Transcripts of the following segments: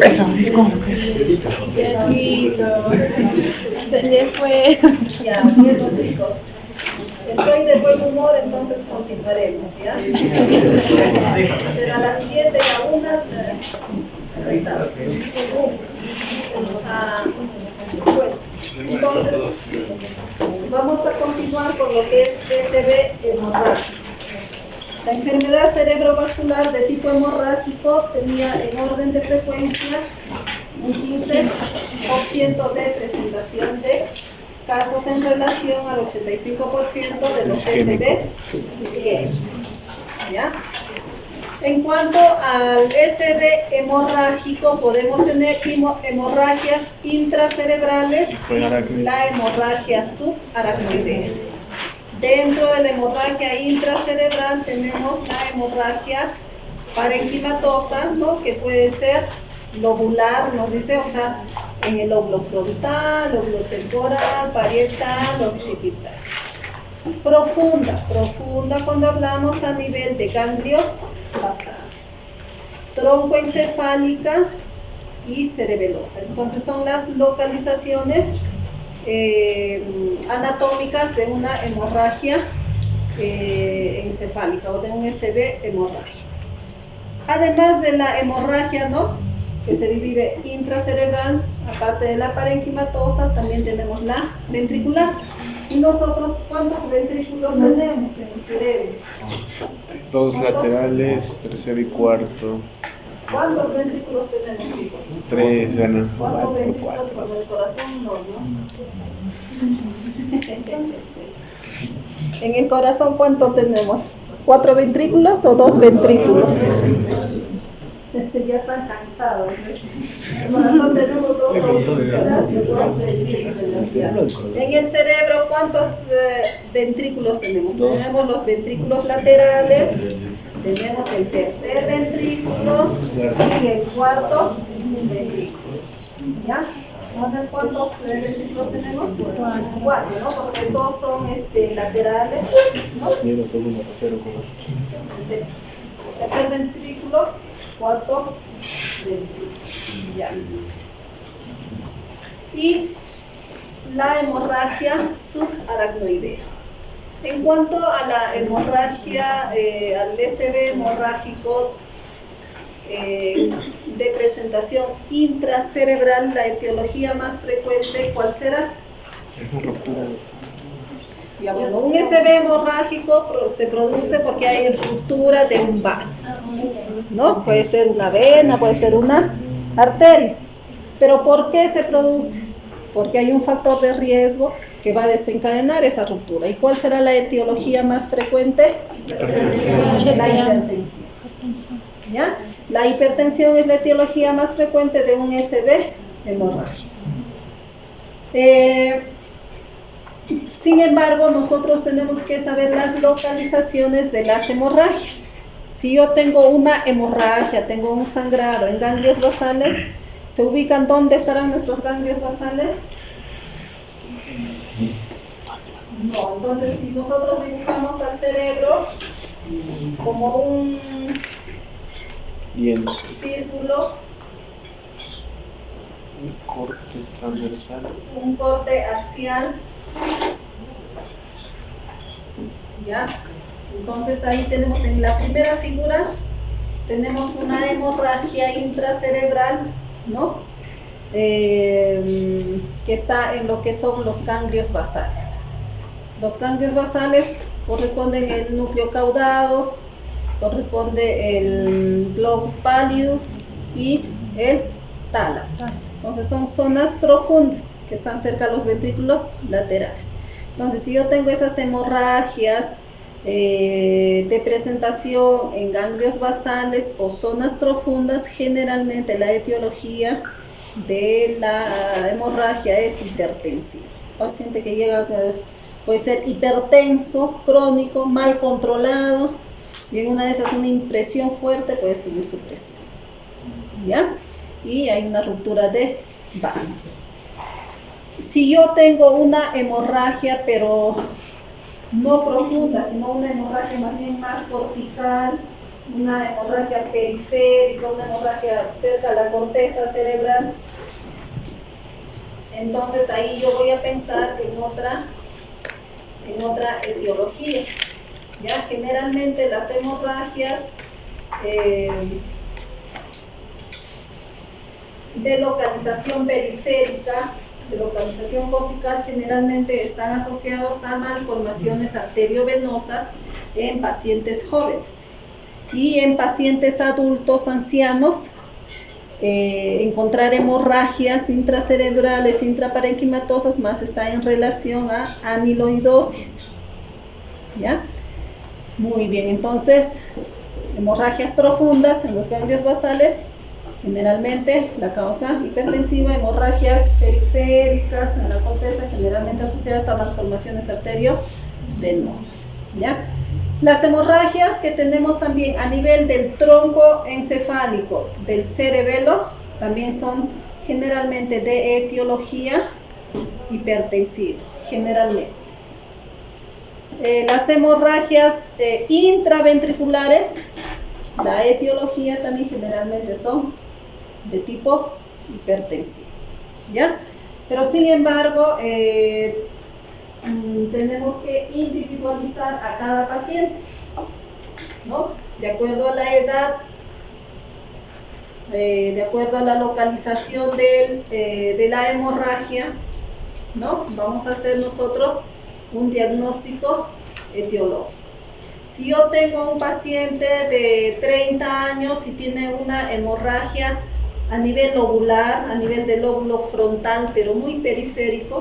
Eso, disculpe. Se le fue. Ya, bueno, chicos. Estoy de buen humor, entonces continuaremos, ¿ya? Pero a las 7 y a 1 aceptamos. Bueno, entonces vamos a continuar con lo que es SB hemorrágico. La enfermedad cerebrovascular de tipo hemorrágico tenía en orden de frecuencia un 15% de presentación de casos en relación al 85% de los SBs isquémicos. ¿Ya? En cuanto al SB hemorrágico, podemos tener hemorragias intracerebrales y la hemorragia subaracnoidea. Dentro de la hemorragia intracerebral tenemos la hemorragia parenquimatosa, ¿no? Que puede ser lobular, nos dice, o sea, en el lóbulo frontal, lóbulo temporal, parietal, occipital. Profunda cuando hablamos a nivel de ganglios basales. Troncoencefálica y cerebelosa. Entonces son las localizaciones anatómicas de una hemorragia encefálica o de un SB hemorrágico. Además de la hemorragia, ¿no?, que se divide intracerebral, aparte de la parenquimatosa, también tenemos la ventricular. ¿Y nosotros cuántos ventrículos tenemos en el cerebro? Dos laterales, tercero y cuarto. ¿Cuántos ventrículos tenemos, chicos? Tres, bueno, ¿Cuántos ventrículos con el corazón? No, ¿no? En el corazón, ¿cuánto tenemos? ¿4 ventrículos o 2 ventrículos? Ya están cansados. En el corazón tenemos 2 ventrículos. En el cerebro, ¿cuántos ventrículos tenemos? Tenemos los ventrículos laterales, tenemos el tercer ventrículo y el cuarto ventrículo. ¿Ya? Entonces, ¿cuántos ventrículos tenemos? 4, ¿no? Porque todos son laterales, ¿no? Tercer ventrículo, cuarto ventrículo. Ya. Y la hemorragia subaracnoidea. En cuanto a la hemorragia, al SB hemorrágico de presentación intracerebral, la etiología más frecuente, ¿cuál será? Ya, bueno, un SB hemorrágico se produce porque hay ruptura de un vaso, ¿no? Puede ser una vena, puede ser una arteria. ¿Pero por qué se produce? Porque hay un factor de riesgo que va a desencadenar esa ruptura. ¿Y cuál será la etiología más frecuente? La hipertensión. ¿Ya? La hipertensión es la etiología más frecuente de un SB hemorrágico. Sin embargo, nosotros tenemos que saber las localizaciones de las hemorragias. Si yo tengo una hemorragia, tengo un sangrado en ganglios basales, ¿se ubican dónde estarán nuestros ganglios basales? No, entonces si nosotros dibujamos al cerebro como un círculo, un corte transversal, un corte axial, ¿ya? Entonces ahí tenemos en la primera figura, tenemos una hemorragia intracerebral, ¿no? Que está en lo que son los ganglios basales. Los ganglios basales corresponden el núcleo caudado, corresponde el globus pallidus y el tálamo. Entonces son zonas profundas que están cerca de los ventrículos laterales. Entonces si yo tengo esas hemorragias de presentación en ganglios basales o zonas profundas, generalmente la etiología de la hemorragia es hipertensiva. Paciente que llega puede ser hipertenso, crónico, mal controlado, y en una de esas una impresión fuerte puede subir su presión, ¿ya? Y hay una ruptura de vasos. Si yo tengo una hemorragia, pero no profunda, sino una hemorragia más bien más cortical, una hemorragia periférica, una hemorragia cerca a la corteza cerebral, entonces ahí yo voy a pensar en otra etiología. ¿Ya? Generalmente las hemorragias de localización periférica, de localización cortical, generalmente están asociados a malformaciones arteriovenosas en pacientes jóvenes. Y en pacientes adultos, ancianos, encontrar hemorragias intracerebrales, intraparenquimatosas, más está en relación a amiloidosis. ¿Ya? Muy bien, entonces, hemorragias profundas en los ganglios basales, generalmente la causa hipertensiva, hemorragias periféricas en la corteza, generalmente asociadas a malformaciones arteriovenosas. ¿Ya? Las hemorragias que tenemos también a nivel del tronco encefálico, del cerebelo, también son generalmente de etiología hipertensiva, generalmente. Las hemorragias intraventriculares, la etiología también generalmente son de tipo hipertensivo, ¿ya? Pero sin embargo, tenemos que individualizar a cada paciente, ¿no? De acuerdo a la edad, de acuerdo a la localización de la hemorragia, ¿no? Vamos a hacer nosotros un diagnóstico etiológico. Si yo tengo un paciente de 30 años y tiene una hemorragia a nivel lobular, a nivel del lóbulo frontal, pero muy periférico,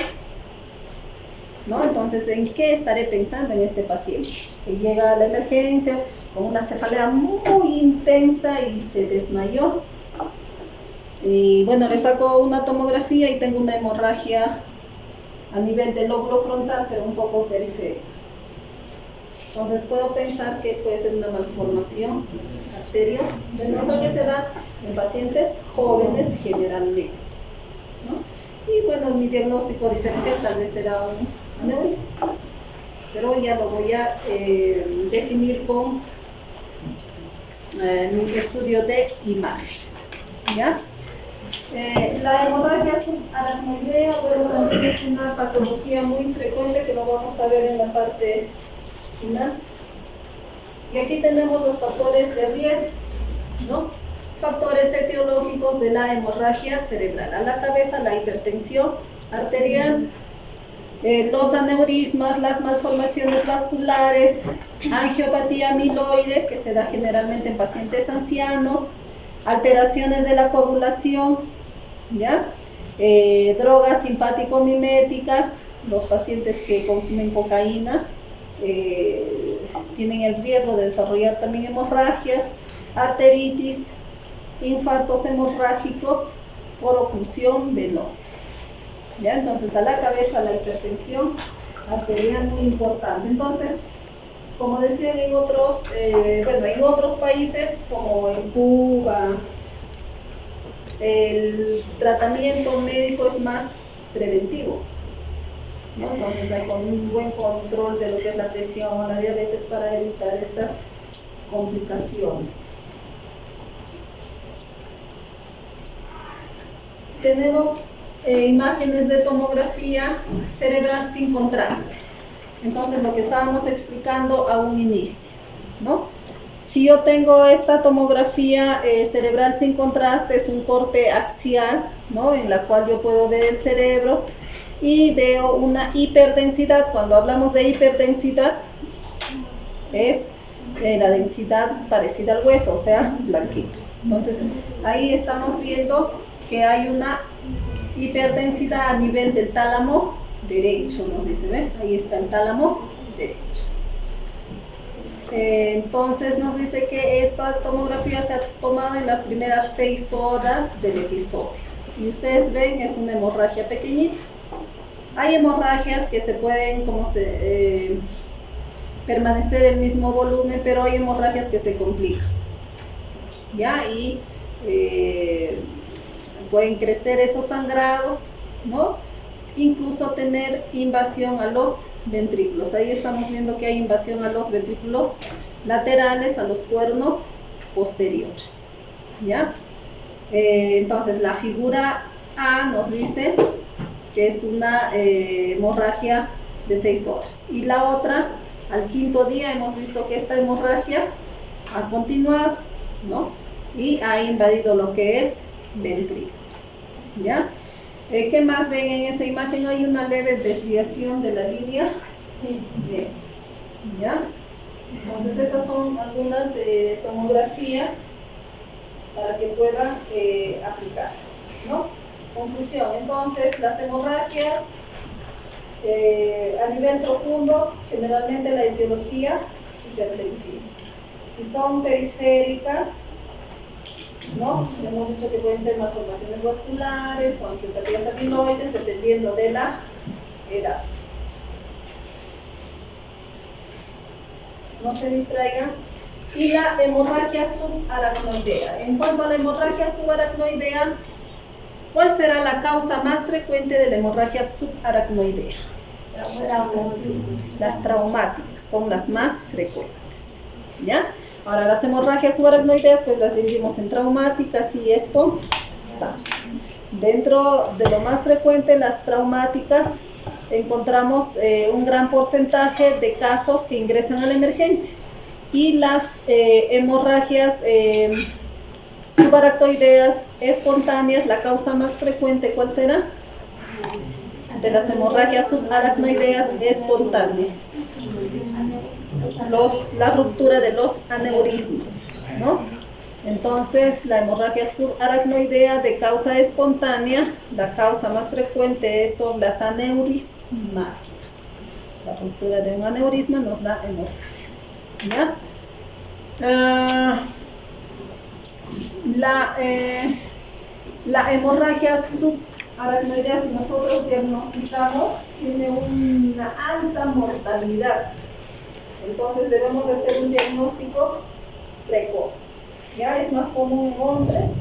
¿no? Entonces, ¿en qué estaré pensando en este paciente? Que llega a la emergencia con una cefalea muy intensa y se desmayó. Y bueno, le saco una tomografía y tengo una hemorragia a nivel del lóbulo frontal, pero un poco periférica. Entonces puedo pensar que puede ser una malformación arteriovenosa que se da en pacientes jóvenes generalmente, ¿no? Y bueno, mi diagnóstico diferencial tal vez será un aneurisma, pero ya lo voy a definir con mi estudio de imágenes, ¿ya? La hemorragia aracnoidea, bueno, también es una patología muy frecuente que lo vamos a ver en la parte final. Y aquí tenemos los factores de riesgo, ¿no? Factores etiológicos de la hemorragia cerebral. A la cabeza, la hipertensión arterial, los aneurismas, las malformaciones vasculares, angiopatía amiloide, que se da generalmente en pacientes ancianos, alteraciones de la coagulación, ¿ya? Drogas simpático-miméticas, los pacientes que consumen cocaína tienen el riesgo de desarrollar también hemorragias, arteritis, infartos hemorrágicos por oclusión venosa. ¿Ya? Entonces, a la cabeza la hipertensión arterial muy importante. Entonces, como decían en otros, en otros países, como en Cuba, el tratamiento médico es más preventivo, ¿no? Entonces hay con un buen control de lo que es la presión o la diabetes para evitar estas complicaciones. Tenemos imágenes de tomografía cerebral sin contraste. Entonces, lo que estábamos explicando a un inicio, ¿no? Si yo tengo esta tomografía cerebral sin contraste, es un corte axial, ¿no? En la cual yo puedo ver el cerebro y veo una hiperdensidad. Cuando hablamos de hiperdensidad, es la densidad parecida al hueso, o sea, blanquito. Entonces, ahí estamos viendo que hay una hiperdensidad a nivel del tálamo derecho, nos dice, ¿ve? Ahí está el tálamo derecho. Entonces nos dice que esta tomografía se ha tomado en las primeras 6 horas del episodio. Y ustedes ven, es una hemorragia pequeñita. Hay hemorragias que se pueden permanecer el mismo volumen, pero hay hemorragias que se complican, ¿ya? Y pueden crecer esos sangrados, ¿no? Incluso tener invasión a los ventrículos. Ahí estamos viendo que hay invasión a los ventrículos laterales, a los cuernos posteriores, ¿ya? Entonces la figura A nos dice que es una hemorragia de 6 horas, y la otra, al quinto día hemos visto que esta hemorragia ha continuado, ¿no? Y ha invadido lo que es ventrículos, ¿ya? ¿Qué más ven en esa imagen? Hay una leve desviación de la línea. Bien, ¿ya? Entonces esas son algunas tomografías para que puedan aplicar, ¿no? Conclusión, entonces las hemorragias a nivel profundo, generalmente la etiología hipertensiva. Si son periféricas, ¿no? Hemos dicho que pueden ser malformaciones vasculares o angiopatías amiloides, dependiendo de la edad. No se distraigan. Y la hemorragia subaracnoidea. En cuanto a la hemorragia subaracnoidea, ¿cuál será la causa más frecuente de la hemorragia subaracnoidea? Las traumáticas son las más frecuentes, ¿ya? Ahora, las hemorragias subaracnoideas pues las dividimos en traumáticas y espontáneas. Dentro de lo más frecuente, las traumáticas, encontramos un gran porcentaje de casos que ingresan a la emergencia, y las hemorragias subaracnoideas espontáneas, la causa más frecuente, ¿cuál será? De las hemorragias subaracnoideas espontáneas, la ruptura de los aneurismas, ¿no? Entonces, la hemorragia subaracnoidea de causa espontánea, la causa más frecuente son las aneurismáticas. La ruptura de un aneurisma nos da hemorragias, ¿ya? La hemorragia subaracnoidea, si nosotros diagnosticamos, tiene una alta mortalidad. Entonces debemos de hacer un diagnóstico precoz. Ya es más común en hombres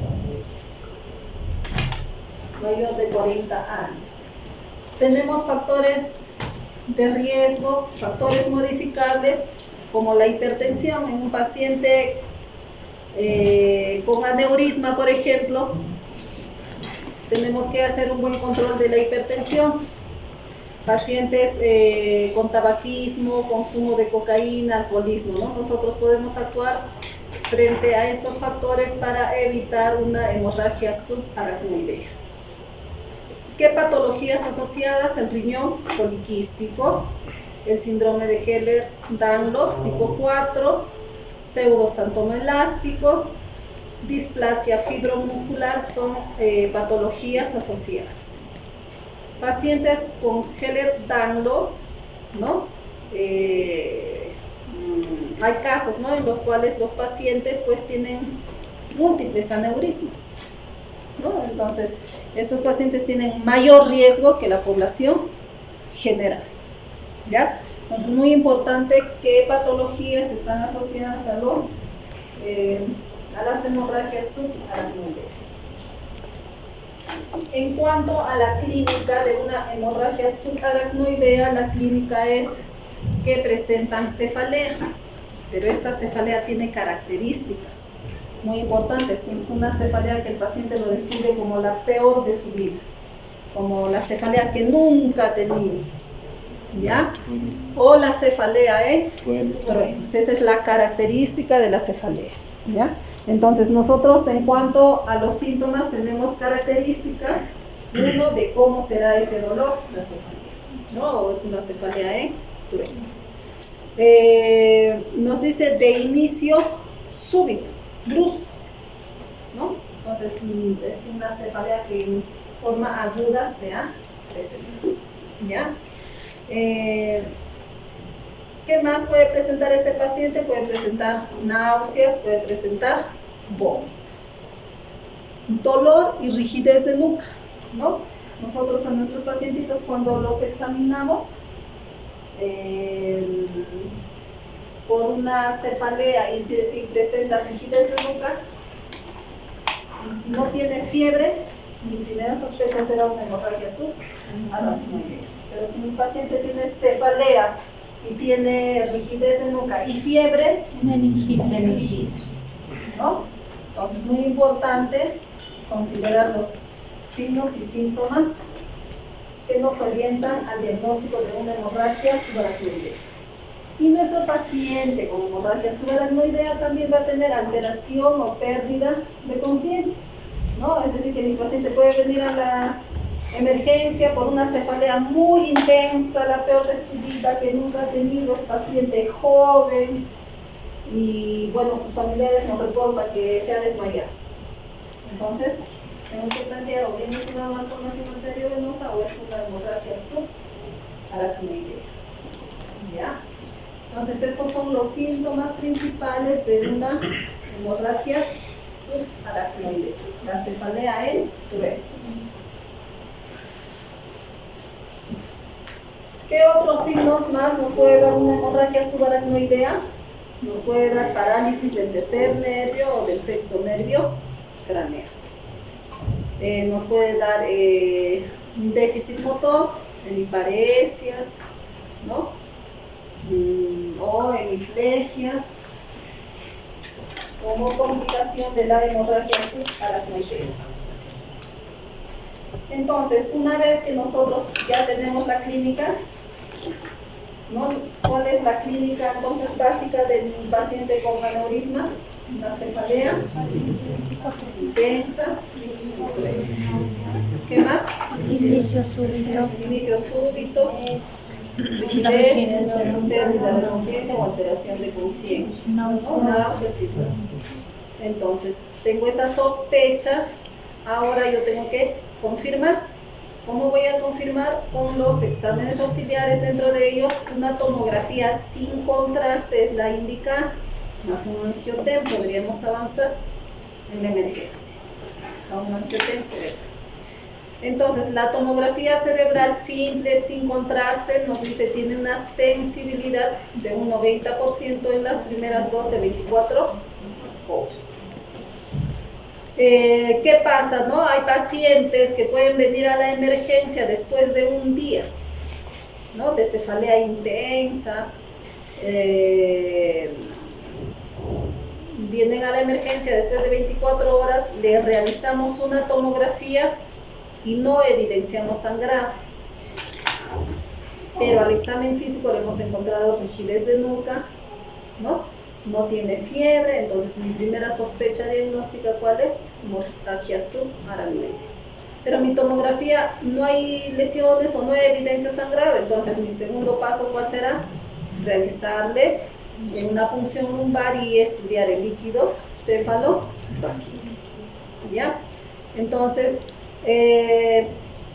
mayor de 40 años. Tenemos factores de riesgo, factores modificables, como la hipertensión. En un paciente con aneurisma, por ejemplo, tenemos que hacer un buen control de la hipertensión. Pacientes con tabaquismo, consumo de cocaína, alcoholismo, ¿no? Nosotros podemos actuar frente a estos factores para evitar una hemorragia subaracnoidea. ¿Qué patologías asociadas? El riñón poliquístico, el síndrome de Ehlers-Danlos tipo 4, pseudosarcoma elástico, displasia fibromuscular son patologías asociadas. Pacientes con Ehlers-Danlos, ¿no? Hay casos, ¿no?, en los cuales los pacientes pues tienen múltiples aneurismas, ¿no? Entonces, estos pacientes tienen mayor riesgo que la población general, ¿ya? Entonces, es muy importante qué patologías están asociadas a las hemorragias subaracnoideas. En cuanto a la clínica de una hemorragia subaracnoidea, la clínica es que presentan cefalea, pero esta cefalea tiene características muy importantes. Es una cefalea que el paciente lo describe como la peor de su vida, como la cefalea que nunca ha tenido, ¿ya? O la cefalea truenos. Esa es la característica de la cefalea, ¿ya? Entonces, nosotros en cuanto a los síntomas tenemos características, uno, de cómo será ese dolor, la cefalea, ¿no? O es una cefalea truenos. Nos dice de inicio súbito, brusco, ¿no? Entonces es una cefalea que en forma aguda se ha presentado, ¿ya? ¿Qué más puede presentar este paciente? Puede presentar náuseas, puede presentar vómitos, dolor y rigidez de nuca, ¿no? Nosotros a nuestros pacientitos, cuando los examinamos por una cefalea y presenta rigidez de nuca, y si no tiene fiebre, mi primera sospecha será una hemorragia subaracnoidea. Pero si mi paciente tiene cefalea y tiene rigidez de nuca y fiebre, meningitis, ¿no? Entonces es muy importante considerar los signos y síntomas que nos orientan al diagnóstico de una hemorragia subaracnoidea. Y nuestro paciente con hemorragia subaracnoidea también va a tener alteración o pérdida de conciencia, ¿no? Es decir, que mi paciente puede venir a la emergencia por una cefalea muy intensa, la peor de su vida, que nunca ha tenido, es paciente joven, y bueno, sus familiares nos reportan que se ha desmayado. Entonces, tengo que plantear o bien es una malformación arteriovenosa o es una hemorragia subaracnoidea. ¿Ya? Entonces, estos son los síntomas principales de una hemorragia subaracnoidea. La cefalea en trueno. ¿Qué otros signos más nos puede dar una hemorragia subaracnoidea? Nos puede dar parálisis del tercer nervio o del sexto nervio craneal. Nos puede dar un déficit motor, hemiparesias, ¿no? O hemiplegias, como complicación de la hemorragia subaracnoidea. Entonces, una vez que nosotros ya tenemos la clínica, ¿no? ¿Cuál es la clínica entonces básica de mi paciente con aneurisma? Una cefalea intensa. ¿Qué más? Inicio súbito. Inicio súbito. Rigidez, pérdida de conciencia o alteración de conciencia. Náuseas y dolor. Entonces, tengo esa sospecha. Ahora yo tengo que confirmar. ¿Cómo voy a confirmar? Con los exámenes auxiliares, dentro de ellos una tomografía sin contraste es la indicada, más un angiotem, podríamos avanzar en la emergencia, a un angiotem cerebral. Entonces, la tomografía cerebral simple, sin contraste, nos dice tiene una sensibilidad de un 90% en las primeras 12-24 horas. ¿Qué pasa? ¿No? Hay pacientes que pueden venir a la emergencia después de un día, ¿no? De cefalea intensa, vienen a la emergencia después de 24 horas, le realizamos una tomografía y no evidenciamos sangrado, pero al examen físico le hemos encontrado rigidez de nuca, ¿no? No tiene fiebre, entonces mi primera sospecha diagnóstica, ¿cuál es? Hemorragia subaracnoidea. Pero mi tomografía no hay lesiones o no hay evidencia sangrado, entonces mi segundo paso, ¿cuál será? Realizarle una punción lumbar y estudiar el líquido cefalorraquídeo. ¿Ya? Entonces,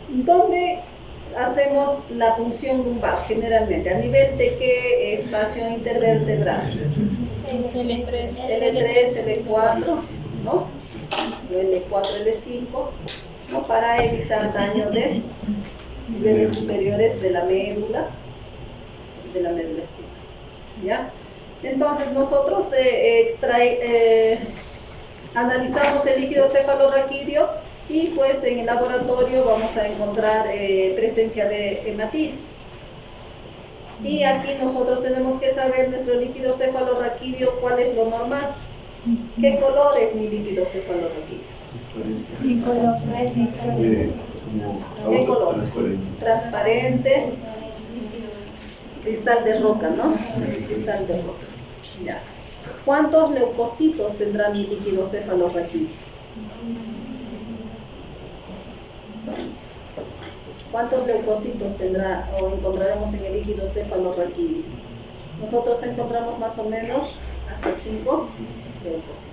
¿dónde hacemos la punción lumbar generalmente? ¿A nivel de qué espacio intervertebral? L3, L4, ¿no? L4, L5, ¿no? Para evitar daño de niveles superiores de la médula espinal. ¿Ya? Entonces nosotros analizamos el líquido cefalorraquídeo y pues en el laboratorio vamos a encontrar presencia de hematíes. Y aquí nosotros tenemos que saber nuestro líquido cefalorraquídeo, cuál es lo normal. ¿Qué color es mi líquido cefalorraquídeo? ¿Qué color? Transparente, cristal de roca, ¿no? Cristal de roca. Ya. ¿Cuántos leucocitos tendrá mi líquido cefalorraquídeo? ¿Cuántos leucocitos tendrá o encontraremos en el líquido cefalorraquídeo? Nosotros encontramos más o menos hasta 5 leucocitos.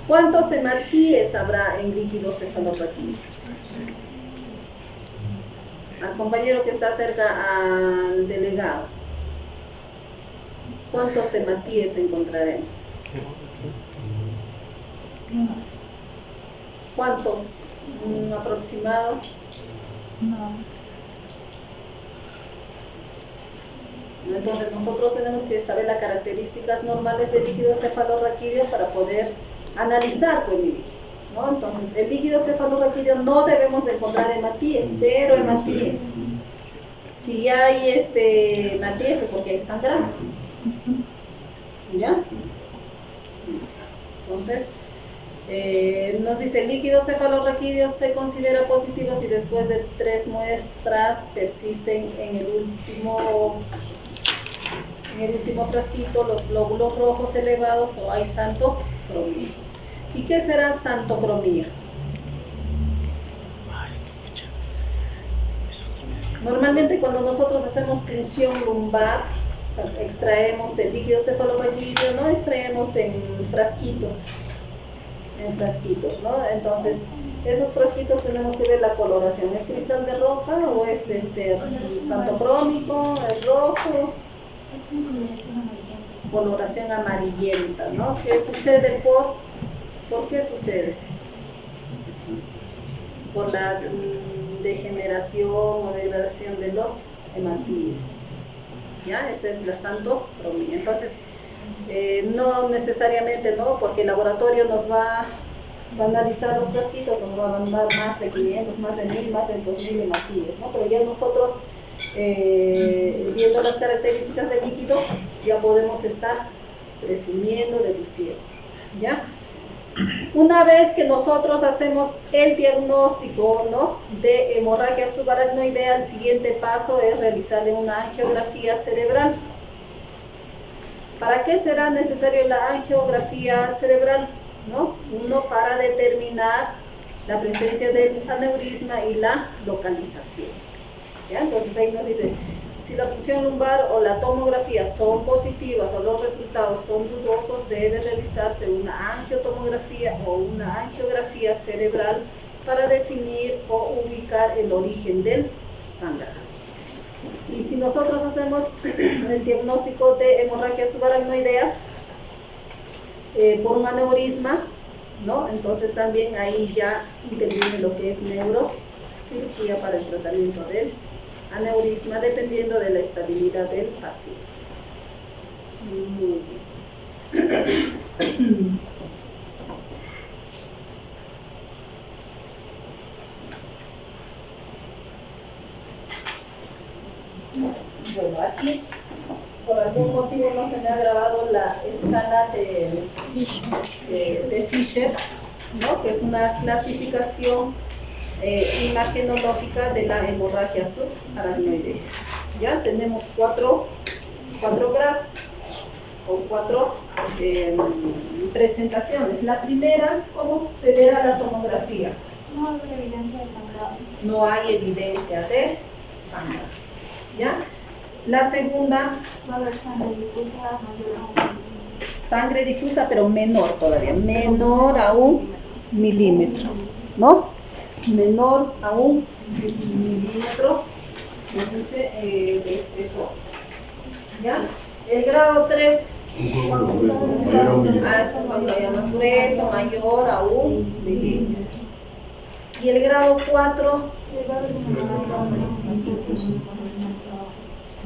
¿Cuántos hematíes habrá en líquido cefalorraquídeo? Al compañero que está cerca al delegado, ¿cuántos hematíes encontraremos? ¿Cuántos? ¿Un aproximado? No. Entonces nosotros tenemos que saber las características normales del líquido cefalorraquídeo para poder analizar pues, el líquido, ¿no? Entonces el líquido cefalorraquídeo no debemos de encontrar hematíes, 0 hematíes. Si hay hematíes es porque hay sangrado. ¿Ya? Entonces, nos dice, el líquido cefalorraquídeo se considera positivo si después de 3 muestras persisten en el último frasquito los glóbulos rojos elevados o hay santocromía. ¿Y qué será santocromía? Normalmente cuando nosotros hacemos punción lumbar, extraemos el líquido cefalorraquídeo, ¿no? Extraemos en frasquitos, ¿no? Entonces, esos frasquitos tenemos que ver la coloración. ¿Es cristal de roca o es santocrómico, es rojo? Es una coloración amarillenta. Coloración amarillenta, ¿no? ¿Qué sucede por qué sucede? Por la degeneración o degradación de los hematíes. ¿Ya? Esa es la santocromía. Entonces, no necesariamente, ¿no? Porque el laboratorio nos va a analizar los frasquitos, nos va a mandar más de 500, más de 1000, más de 2000 hematíes, ¿no? Pero ya nosotros, viendo las características del líquido, ya podemos estar presumiendo, deduciendo, ¿ya? Una vez que nosotros hacemos el diagnóstico, ¿no?, de hemorragia subaracnoidea, el siguiente paso es realizarle una angiografía cerebral. ¿Para qué será necesario la angiografía cerebral? ¿No? Uno, para determinar la presencia del aneurisma y la localización. ¿Ya? Entonces ahí nos dice, si la punción lumbar o la tomografía son positivas o los resultados son dudosos, debe realizarse una angiotomografía o una angiografía cerebral para definir o ubicar el origen del sangrado. Y si nosotros hacemos el diagnóstico de hemorragia subaracnoidea por un aneurisma, ¿no? Entonces también ahí ya interviene lo que es neurocirugía para el tratamiento del aneurisma, dependiendo de la estabilidad del paciente. Muy bien. Bueno, aquí por algún motivo no se me ha grabado la escala de Fisher, ¿no?, que es una clasificación imagenológica de la hemorragia subaracnoidea. Ya tenemos cuatro grados o 4 presentaciones. La primera, ¿cómo se verá la tomografía? No hay evidencia de sangrado. No hay evidencia de sangrado. ¿Ya? La segunda, Va a haber sangre difusa mayor a 1 milímetro. sangre difusa pero menor todavía, menor a 1 milímetro, ¿no? Menor a 1 milímetro, nos dice de espesor. ¿Ya? El grado 3, cuando haya más grueso, mayor a 1 milímetro. Y el grado 4,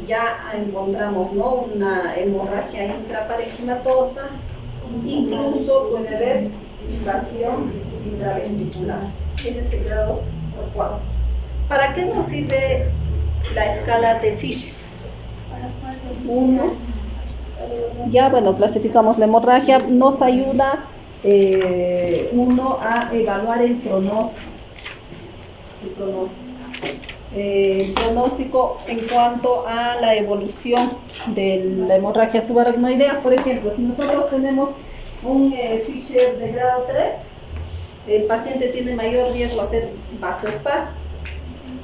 ya encontramos, ¿no?, una hemorragia intraparenquimatosa, incluso puede haber invasión intraventricular. Ese es el grado 4. ¿Para qué nos sirve la escala de Fisher? 1. Ya, bueno, clasificamos la hemorragia, nos ayuda a evaluar el pronóstico. El pronóstico en cuanto a la evolución de la hemorragia subaracnoidea. Por ejemplo, si nosotros tenemos un Fisher de grado 3, el paciente tiene mayor riesgo a hacer vasoespasmo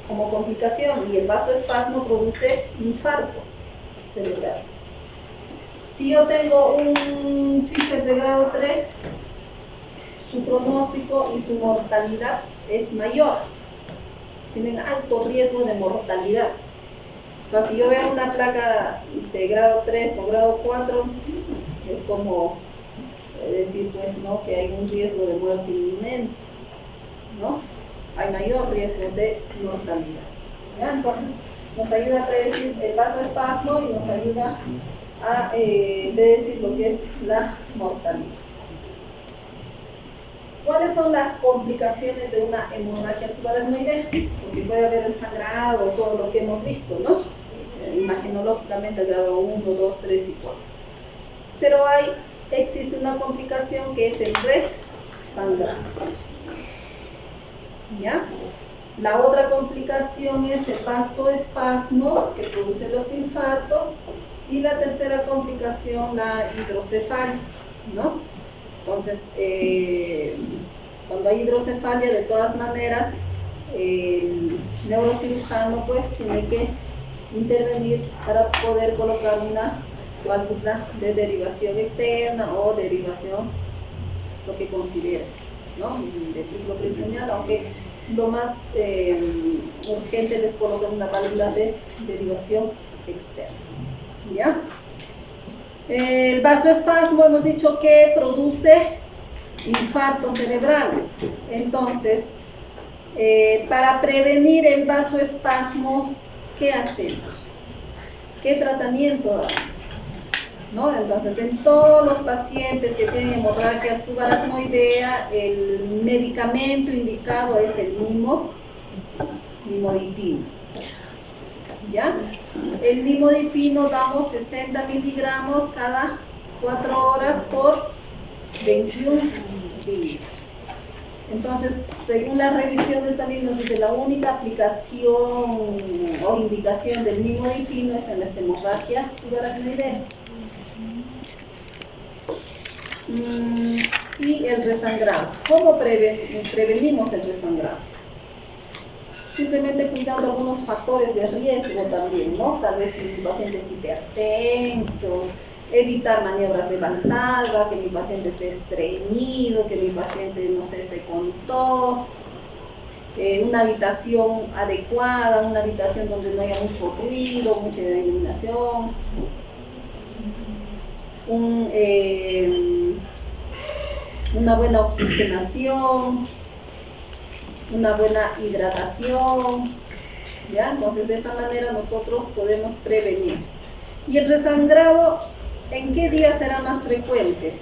como complicación, y el vasoespasmo produce infartos cerebrales. Si yo tengo un Fisher de grado 3, su pronóstico y su mortalidad es mayor. Tienen alto riesgo de mortalidad. O sea, si yo veo una placa de grado 3 o grado 4, es como decir, pues, ¿no?, que hay un riesgo de muerte inminente, ¿no? Hay mayor riesgo de mortalidad. ¿Ya? Entonces, nos ayuda a predecir el vasoespasmo y nos ayuda a predecir lo que es la mortalidad. ¿Cuáles son las complicaciones de una hemorragia subaracnoidea? Porque puede haber el sangrado, todo lo que hemos visto, ¿no? Imagenológicamente el grado 1, 2, 3 y 4. Pero hay existe una complicación que es el resangrado. ¿Ya? La otra complicación es el vasoespasmo que produce los infartos, y la tercera complicación, la hidrocefalia, ¿no? Entonces, cuando hay hidrocefalia, de todas maneras, el neurocirujano pues tiene que intervenir para poder colocar una válvula de derivación externa o derivación, lo que considere, ¿no? De tipo peritoneal, aunque lo más urgente les coloca una válvula de derivación externa. ¿Ya? El vasoespasmo hemos dicho que produce infartos cerebrales. Entonces, para prevenir el vasoespasmo, ¿qué hacemos? ¿Qué tratamiento damos? ¿No? Entonces, en todos los pacientes que tienen hemorragia subaracnoidea, el medicamento indicado es el nimodipino. ¿Ya? El nimodipino damos 60 miligramos cada 4 horas por 21 días. Entonces, según las revisiones también nos dice la única aplicación o indicación del nimodipino es en las hemorragias subaracnoideas. Y el resangrado. ¿Cómo prevenimos el resangrado? Simplemente cuidando algunos factores de riesgo también, ¿no? Tal vez si mi paciente es hipertenso, evitar maniobras de Valsalva, que mi paciente esté estreñido, que mi paciente no sé, esté con tos, una habitación adecuada, una habitación donde no haya mucho ruido, mucha iluminación, una buena oxigenación, una buena hidratación, ¿ya? Entonces de esa manera nosotros podemos prevenir. Y el resangrado, ¿en qué día será más frecuente?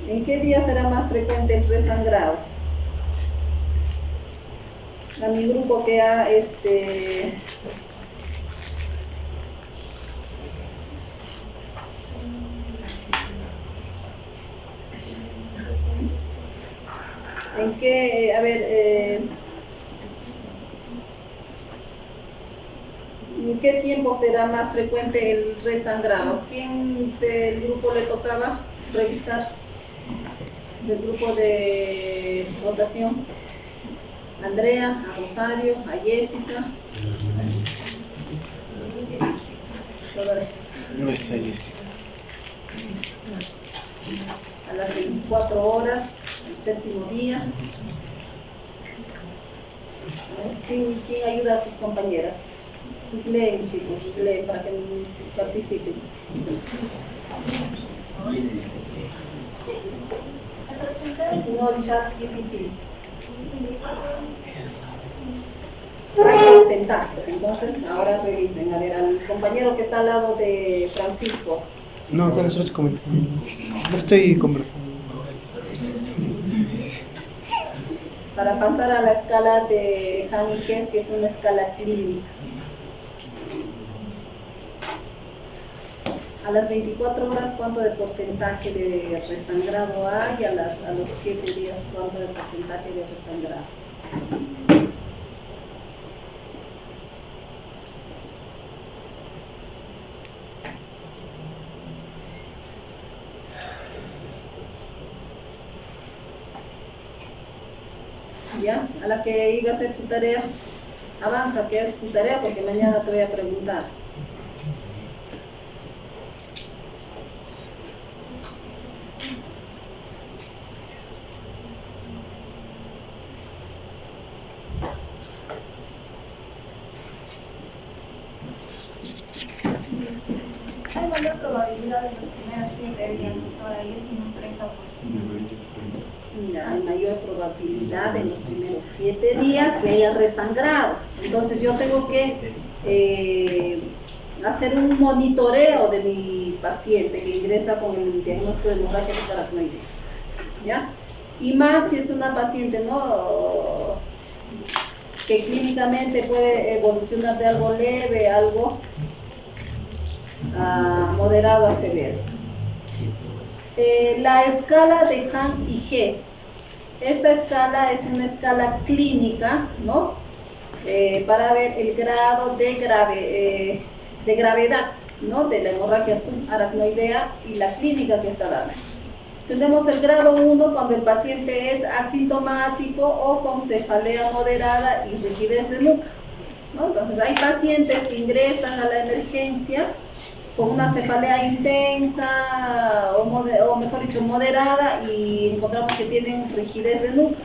¿En qué día será más frecuente el resangrado? A mi grupo que ha ¿en qué, en qué tiempo será más frecuente el resangrado? ¿Quién del grupo le tocaba revisar? Del grupo de votación. Andrea, a Rosario, a Jessica. No está Jessica. A las 24 horas, el séptimo día. ¿Quién ayuda a sus compañeras? Leen, chicos, leen para que participen. Si no, el chat GPT. Hay porcentajes, entonces ahora revisen. A ver, al compañero que está al lado de Francisco. No, con nosotros comentando. No estoy conversando. Para pasar a la escala de Hanniges, que es una escala clínica. A las 24 horas, ¿cuánto de porcentaje de resangrado hay? A los 7 días, ¿cuánto de porcentaje de resangrado? ¿Ya? A la que iba a hacer su tarea, avanza, que es tu tarea, porque mañana te voy a preguntar. Hay mayor probabilidad de los primeros 7 días, doctora, y es un 30%. Hay mayor probabilidad en los primeros 7 días que haya resangrado. Entonces yo tengo que hacer un monitoreo de mi paciente que ingresa con el diagnóstico de hemorragia subaracnoidea, ¿ya? Y más si es una paciente, ¿no?, que clínicamente puede evolucionar de algo leve, algo moderado a severo. La escala de Han y Hess. Esta escala es una escala clínica, ¿no? Para ver el grado de gravedad, ¿no? De la hemorragia subaracnoidea y la clínica que está dando. Tenemos el grado 1 cuando el paciente es asintomático o con cefalea moderada y rigidez de nuca, ¿no? Entonces hay pacientes que ingresan a la emergencia con una cefalea intensa o mejor dicho moderada y encontramos que tienen rigidez de nuca,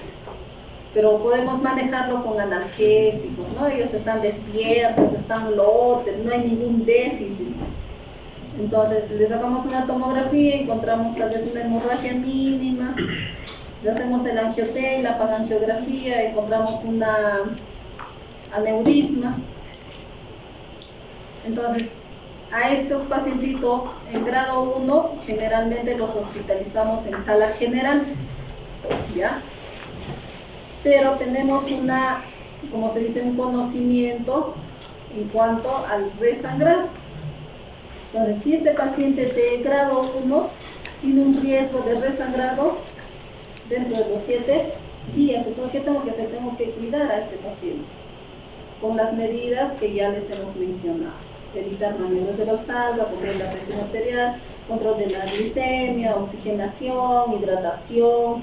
pero podemos manejarlo con analgésicos, ¿no? Ellos están despiertos, están lotes, no hay ningún déficit. Entonces le sacamos una tomografía, encontramos tal vez una hemorragia mínima, le hacemos el angioTEC, la pagangiografía, encontramos una aneurisma. Entonces a estos pacientitos en grado 1 generalmente los hospitalizamos en sala general, ¿ya? Pero tenemos como se dice, un conocimiento en cuanto al resangrado. Entonces, si este paciente de grado 1 tiene un riesgo de resangrado dentro de los 7 días, entonces, ¿qué tengo que hacer? Tengo que cuidar a este paciente con las medidas que ya les hemos mencionado. Evitar maniobras de Valsalva, control de la presión arterial, control de la glicemia, oxigenación, hidratación.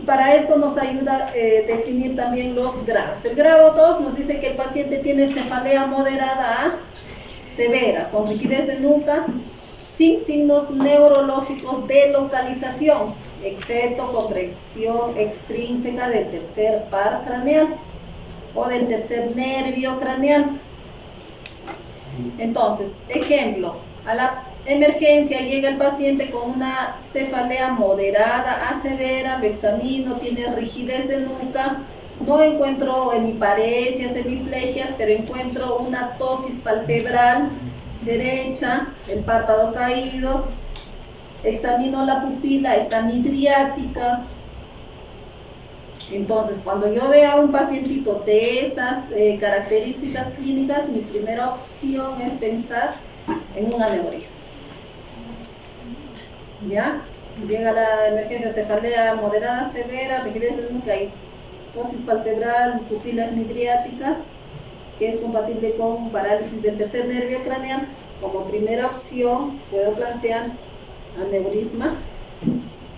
Para esto nos ayuda definir también los grados. El grado 2 nos dice que el paciente tiene cefalea moderada a severa, con rigidez de nuca, sin signos neurológicos de localización, excepto contracción extrínseca del tercer par craneal o del tercer nervio craneal. Entonces, ejemplo, a la emergencia llega el paciente con una cefalea moderada a severa, lo examino, tiene rigidez de nuca, no encuentro hemiparesias, hemiplegias, pero encuentro una ptosis palpebral derecha, el párpado caído, examino la pupila, está midriática. Entonces, cuando yo vea a un pacientito de esas características clínicas, mi primera opción es pensar en un aneurisma. ¿Ya? Llega la emergencia, cefalea moderada, severa, rigidez de nuca y ptosis palpebral, pupilas midriáticas, que es compatible con parálisis del tercer nervio craneal. Como primera opción, puedo plantear aneurisma,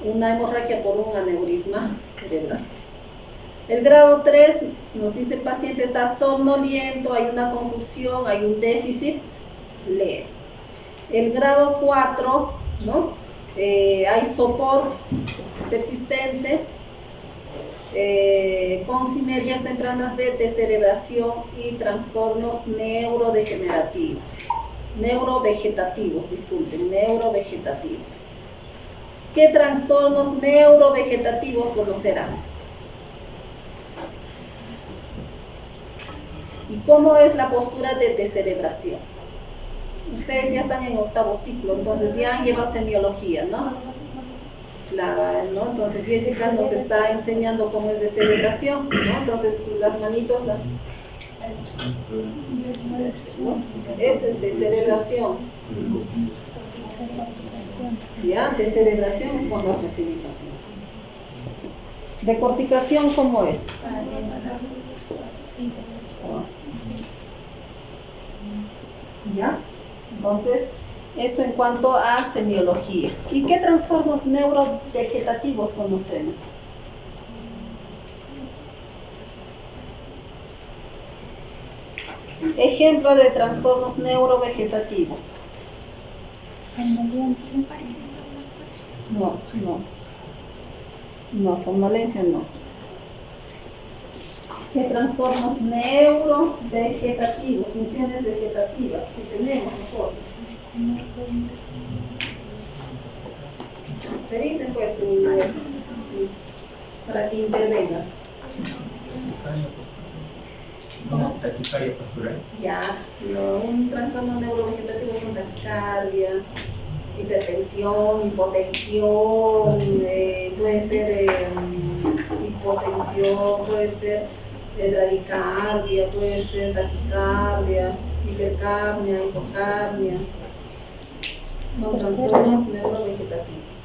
una hemorragia por un aneurisma cerebral. El grado 3 nos dice el paciente está somnoliento, hay una confusión, hay un déficit leve. El grado 4, ¿no? Hay sopor persistente con sinergias tempranas de descerebración y trastornos neurovegetativos. ¿Qué trastornos neurovegetativos conocerán? ¿Y cómo es la postura de descerebración? Ustedes ya están en 8º ciclo, entonces ya lleva semiología, ¿no? ¿No? Entonces Jessica nos está enseñando cómo es descerebración, ¿no? Entonces las manitos, ¿no? Es descerebración. ¿Ya? Descerebración es cuando hace pacientes. ¿Decorticación cómo es? ¿Ya? Entonces, eso en cuanto a semiología. ¿Y qué trastornos neurovegetativos conocemos? Ejemplo de trastornos neurovegetativos. Somnolencia. No, somnolencia no. ¿Qué trastornos neurovegetativos, funciones vegetativas que tenemos nosotros? Revisen pues para que intervengan. ¿Cómo? Taquicardia postural. Ya, un trastorno neurovegetativo es una taquicardia, hipertensión, hipotensión, puede ser hipotensión, puede ser bradicardia, puede ser taquicardia, hipercapnia, hipocapnia. Son trastornos neurovegetativos.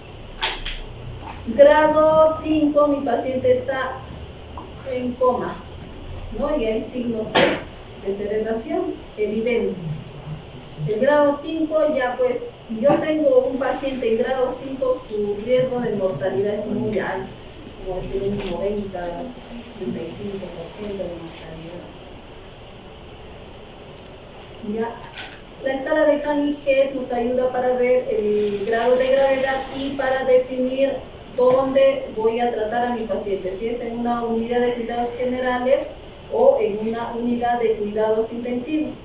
Grado 5, mi paciente está en coma, ¿no? Y hay signos de descerebración evidentes. El grado 5 ya pues, si yo tengo un paciente en grado 5, su riesgo de mortalidad es muy alto, como decir un 90-35% de mortalidad. Ya. La escala de Canning-Hess nos ayuda para ver el grado de gravedad y para definir dónde voy a tratar a mi paciente, si es en una unidad de cuidados generales o en una unidad de cuidados intensivos.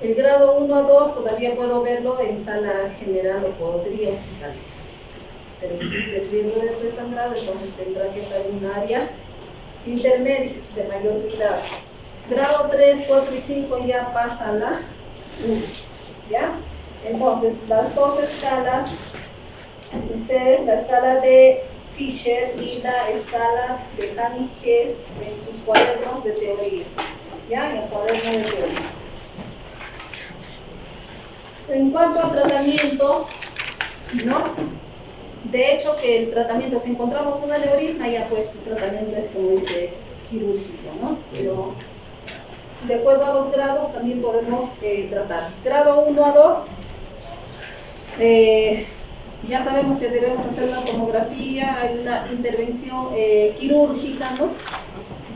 El grado 1 a 2 todavía puedo verlo en sala general o podría hospitalizar, pero existe el riesgo de resangrado, entonces tendrá que estar en un área intermedia de mayor cuidado. Grado 3, 4 y 5 ya pasa a la UCI, ¿ya? Entonces, las dos escalas, ustedes, la escala de Fisher y la escala de Canning-Hess en sus cuadernos de teoría, ¿ya? En el cuaderno de teoría. En cuanto al tratamiento, ¿no? De hecho, que el tratamiento, si encontramos un aneurisma, ya pues el tratamiento es como dice quirúrgico, ¿no? Pero de acuerdo a los grados también podemos tratar. Grado 1 a 2, ya sabemos que debemos hacer una tomografía, hay una intervención quirúrgica, ¿no?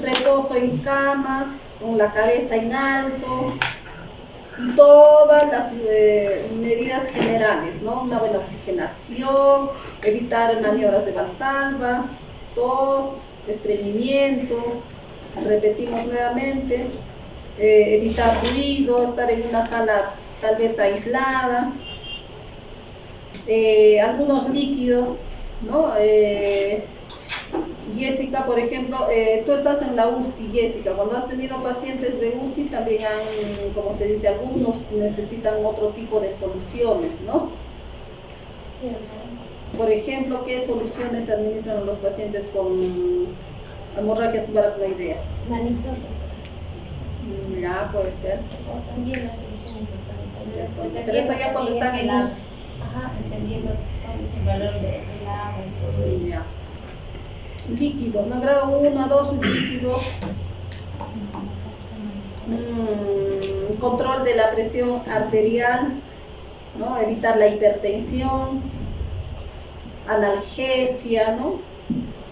Reposo en cama, con la cabeza en alto, y todas las medidas generales, ¿no? Una buena oxigenación, evitar maniobras de Valsalva, tos, estreñimiento, repetimos nuevamente, evitar ruido, estar en una sala tal vez aislada, algunos líquidos, ¿no? Jessica, por ejemplo, tú estás en la UCI, Jessica, cuando has tenido pacientes de UCI también han, como se dice, algunos necesitan otro tipo de soluciones, ¿no? Sí, Por ejemplo, ¿qué soluciones se administran a los pacientes con hemorragia subaracnoidea? Manitosa. Ya, puede ser. También la solución importante. Pero eso ya cuando están en UCI. Ajá, entendiendo cuál es el valor del agua y todo eso. Ya. Líquidos, ¿no? Grado 1 a 2, líquidos. Control de la presión arterial, ¿no? Evitar la hipertensión, analgesia, ¿no?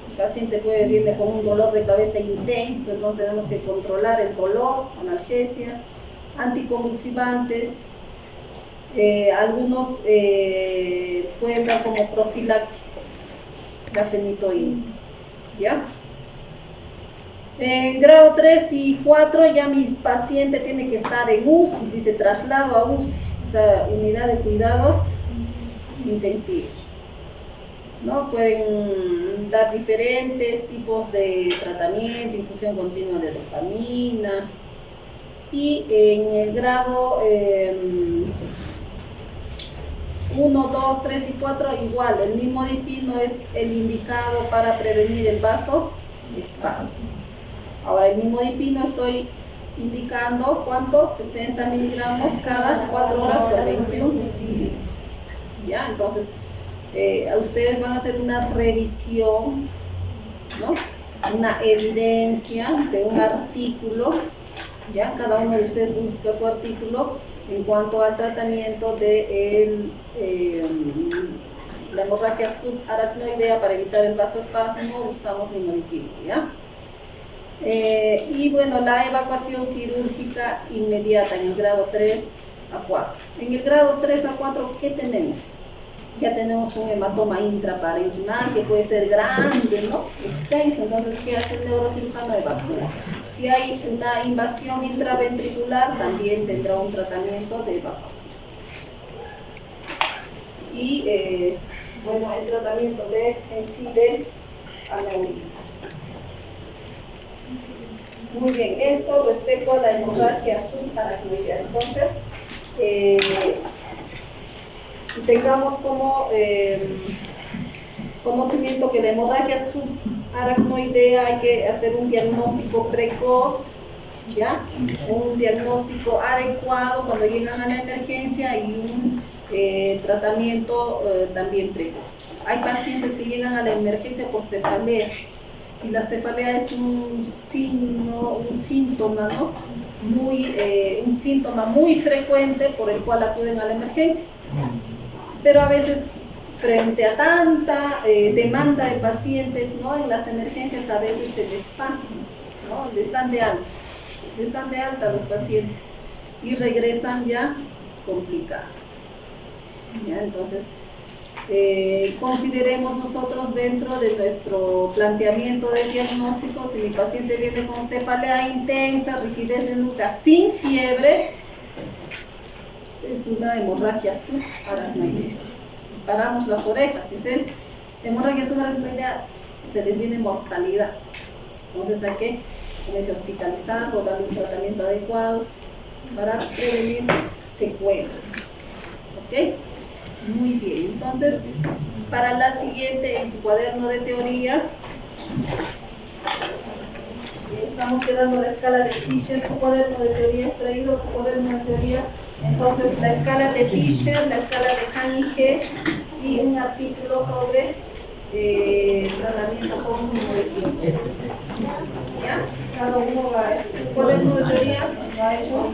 El paciente viene con un dolor de cabeza intenso, entonces tenemos que controlar el dolor, analgesia, anticonvulsivantes, algunos pueden dar como profiláctico, la fenitoína, ¿ya? En grado 3 y 4 ya mi paciente tiene que estar en UCI, dice traslado a UCI, o sea, unidad de cuidados intensivos, ¿no? Pueden dar diferentes tipos de tratamiento, infusión continua de dopamina, y en el grado 1, 2, 3 y 4 igual, el nimodipino es el indicado para prevenir el vasoespasmo. Ahora el nimodipino estoy indicando ¿cuánto? 60 miligramos cada 4 horas por 21 días. ¿Ya? Entonces, ustedes van a hacer una revisión, ¿no? Una evidencia de un artículo, ¿ya? Cada uno de ustedes busca su artículo en cuanto al tratamiento de la hemorragia subaracnoidea. Para evitar el vasoespasmo usamos nimodipino, ¿ya? Y bueno, la evacuación quirúrgica inmediata en el grado 3 a 4. En el grado 3 a 4, ¿qué tenemos? Ya tenemos un hematoma intraparenquimal que puede ser grande, ¿no? Extenso. Entonces, ¿qué hace el neurocirujano? Evacúa. Si hay una invasión intraventricular, también tendrá un tratamiento de evacuación. Y bueno, el tratamiento en sí de aneurisma. Muy bien, esto respecto a la hemorragia subaracnoidea. Entonces, tengamos como conocimiento que la hemorragia aracnoidea hay que hacer un diagnóstico precoz, ¿ya? Un diagnóstico adecuado cuando llegan a la emergencia y un tratamiento también precoz. Hay pacientes que llegan a la emergencia por cefalea y la cefalea es un síntoma, ¿no? Un síntoma muy frecuente por el cual acuden a la emergencia. Pero a veces, frente a tanta demanda de pacientes, ¿no? En las emergencias a veces se les pasa, ¿no? Les dan de alta a los pacientes y regresan ya complicados. ¿Ya? Entonces, consideremos nosotros dentro de nuestro planteamiento de diagnóstico, si mi paciente viene con cefalea intensa, rigidez de nuca sin fiebre, es una hemorragia subaracnoidea. Paramos las orejas, si ustedes hemorragia subaracnoidea, se les viene mortalidad. Entonces hay que hospitalizarlo, darle un tratamiento adecuado para prevenir secuelas. ¿Ok? Muy bien, entonces para la siguiente, en su cuaderno de teoría, estamos quedando la escala de Fisher. Tu cuaderno de teoría extraído, tu cuaderno de teoría. Entonces la escala de Fisher, la escala de Hannig y un artículo sobre tratamiento con inmunoterapia. ¿Ya? Cada uno va a hecho. Tu cuaderno de teoría va hecho.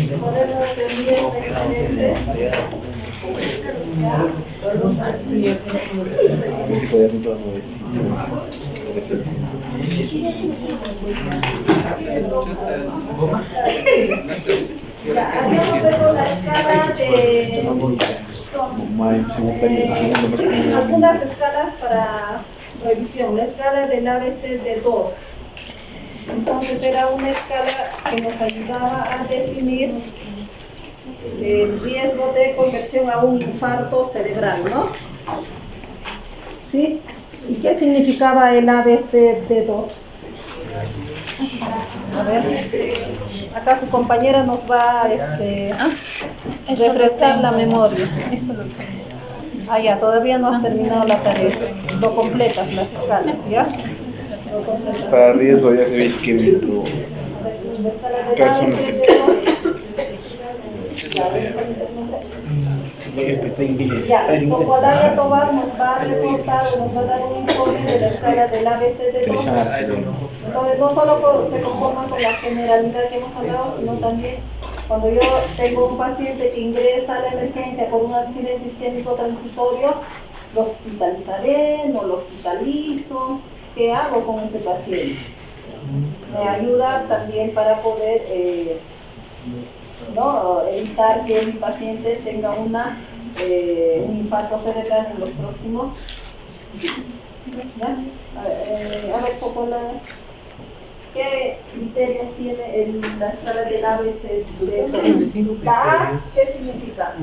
Tu cuaderno de teoría está excelente. Algunas escalas para revisión. La escala del ABC de 2. Entonces era una escala que nos ayudaba a definir el riesgo de conversión a un infarto cerebral, ¿no? ¿Sí? ¿Y qué significaba el ABCD2? A ver, acá su compañera nos va a refrescar la memoria. Ah, ya, todavía no has terminado la tarea. Lo completas, las escalas, ¿ya? Para riesgo ya sabéis que ya, como Alaria Tobar nos va a reportar, nos va a dar un informe de la escala del ABCD2. Entonces no solo se conforma con la generalidad que hemos hablado, sino también cuando yo tengo un paciente que ingresa a la emergencia por un accidente isquémico transitorio, lo hospitalizaré, no lo hospitalizo, ¿qué hago con ese paciente? Me ayuda también para poder evitar que mi paciente tenga un infarto cerebral en los próximos días. ¿Ya? A ver, Socola, ¿qué criterios tiene la escala del ABCD? La A, ¿qué significa?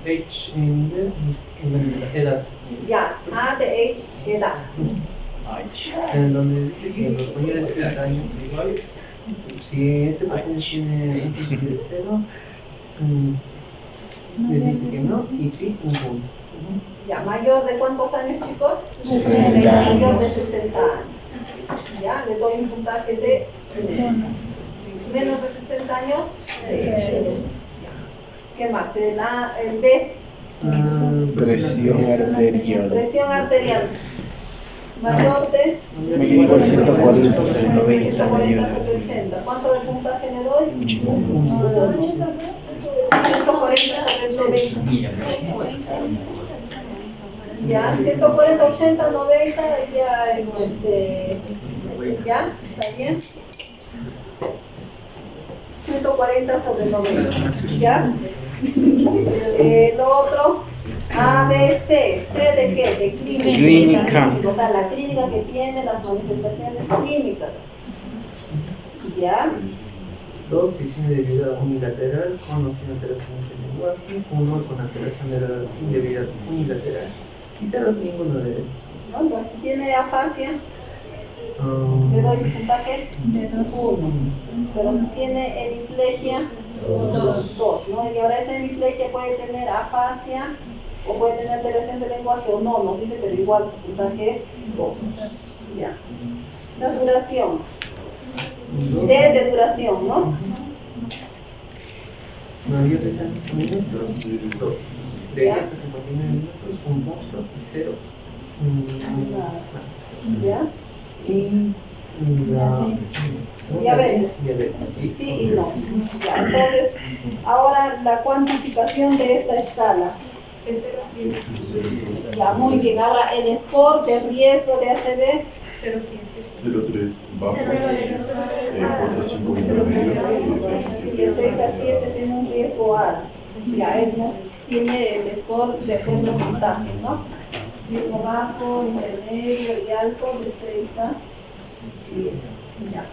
H en inglés, edad. Ya, A de H, edad. En donde dice que los mayores de 60 años, si este paciente tiene un punto de 0, se dice que no, y sí, un punto. Ya, ¿mayor de cuántos años, chicos? 60. Mayor de 60 años. Ya, le doy un puntaje de menos de 60 años. ¿Qué más? El B. presión arterial. Presión arterial. Mayor de 140 sobre 90. 140 sobre 80. ¿Cuánto de puntaje le doy? 140 sobre 90. Ya, 140, 80, 90, ya es ya, está bien. 140 sobre 90, ¿ya? Lo otro, A, B, C. ¿C de qué? De clínica. O sea, la clínica que tiene las manifestaciones clínicas. ¿Ya? 2, si tiene debilidad unilateral con o sin alteración del lenguaje. 1, con alteración sin debilidad unilateral. Y 0, ninguno de estos. ¿No? Entonces, si tiene afasia, le doy un puntaje de 1. Pero si tiene hemiplegia, 2, ¿no? Y ahora esa hemiplegia puede tener afasia o puede tener alteración del lenguaje o no, nos dice, pero igual su puntaje es 2. Ya. La duración. De duración, ¿no? Mayor de 60 minutos, 2. De 10 a 59 minutos, 1 punto y 0. ¿Ya? Y la Diabetes. Sí, Sí y no. Ya, entonces, ahora la cuantificación de esta escala. Ya, muy bien. Ahora el score de riesgo de ACV. 0,3 bajo, 4,5 intermedio y 6 a 7. De 6 a 7 tiene un riesgo alto. Ya, él tiene el score de acuerdo al puntaje, ¿no? Riesgo bajo, intermedio y alto de 6 a 7. Ya.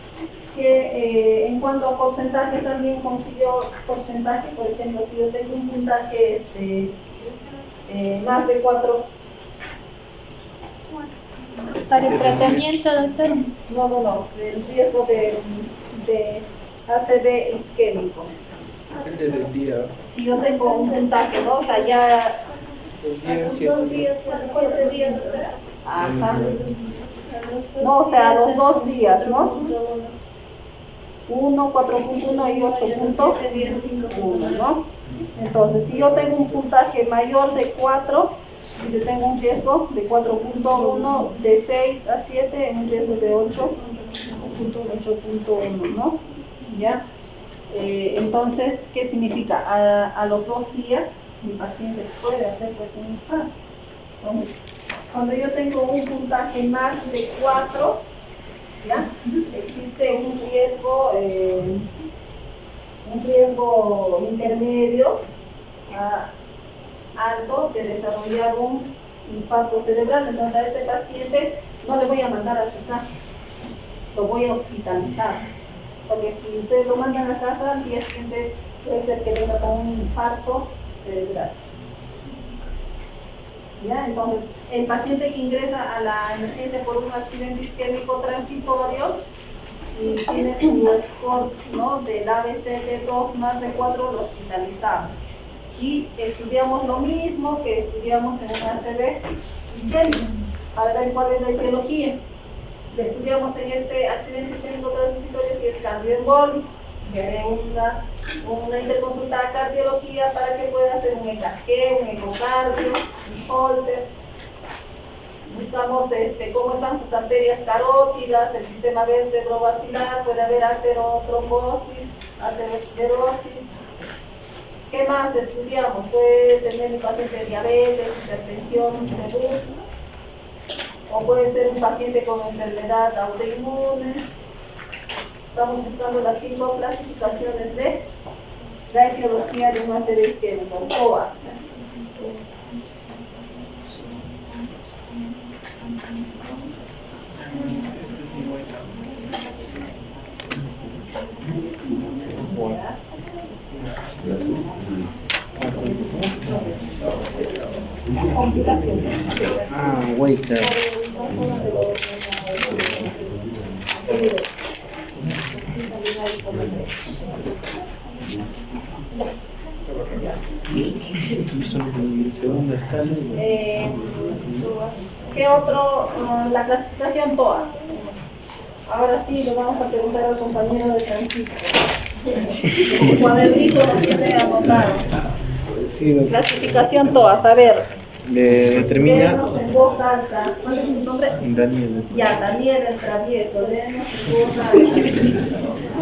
Que en cuanto a porcentajes, también consiguió porcentaje. Por ejemplo, si yo tengo un puntaje más de 4. Para el tratamiento, doctor. No, el riesgo de ACV isquémico. Depende del día. Si yo tengo un puntaje, ¿no? O sea, ya. 2 días, 7 días. Ajá. No, o sea, los 2 días, ¿no? 1, 4.1 y 8.1, ¿no? Entonces, si yo tengo un puntaje mayor de 4, dice tengo un riesgo de 4.1, de 6 a 7, un riesgo de 8.1, ¿no? ¿Ya? Entonces, ¿qué significa? A los 2 días, mi paciente puede hacer pues un infarto. Entonces, cuando yo tengo un puntaje más de 4, ¿ya? Existe un riesgo intermedio alto de desarrollar un infarto cerebral. Entonces a este paciente no le voy a mandar a su casa, lo voy a hospitalizar, porque si ustedes lo mandan a casa, al día siguiente puede ser que venga con un infarto cerebral. ¿Ya? Entonces, el paciente que ingresa a la emergencia por un accidente isquémico transitorio y tiene su score, ¿no?, del ABC de 2 más de 4, lo hospitalizamos. Y estudiamos lo mismo que estudiamos en un ACV isquémico, para ver cuál es la etiología. Le estudiamos en este accidente isquémico transitorio si es cardioembólico. Le haré una interconsulta a cardiología para que pueda hacer un EKG, un ecocardio, un Holter. Buscamos cómo están sus arterias carótidas, el sistema vertebrovascular, puede haber arterotrombosis, arteriosclerosis. ¿Qué más estudiamos? Puede tener un paciente diabetes, hipertensión, seguro, o puede ser un paciente con enfermedad autoinmune. Estamos buscando las 5 clasificaciones de la etiología de un ACV isquémico, TOAS. Complicaciones. Waiter. ¿Qué otro? La clasificación TOAS. Ahora sí, le vamos a preguntar al compañero de Francisco. Su cuadernito lo tiene anotado. Sí, Clasificación TOAS, a ver. Determina. Léenos en voz alta. ¿Cuál es su nombre? Daniel. Ya, Daniel el travieso. Léenos en voz alta.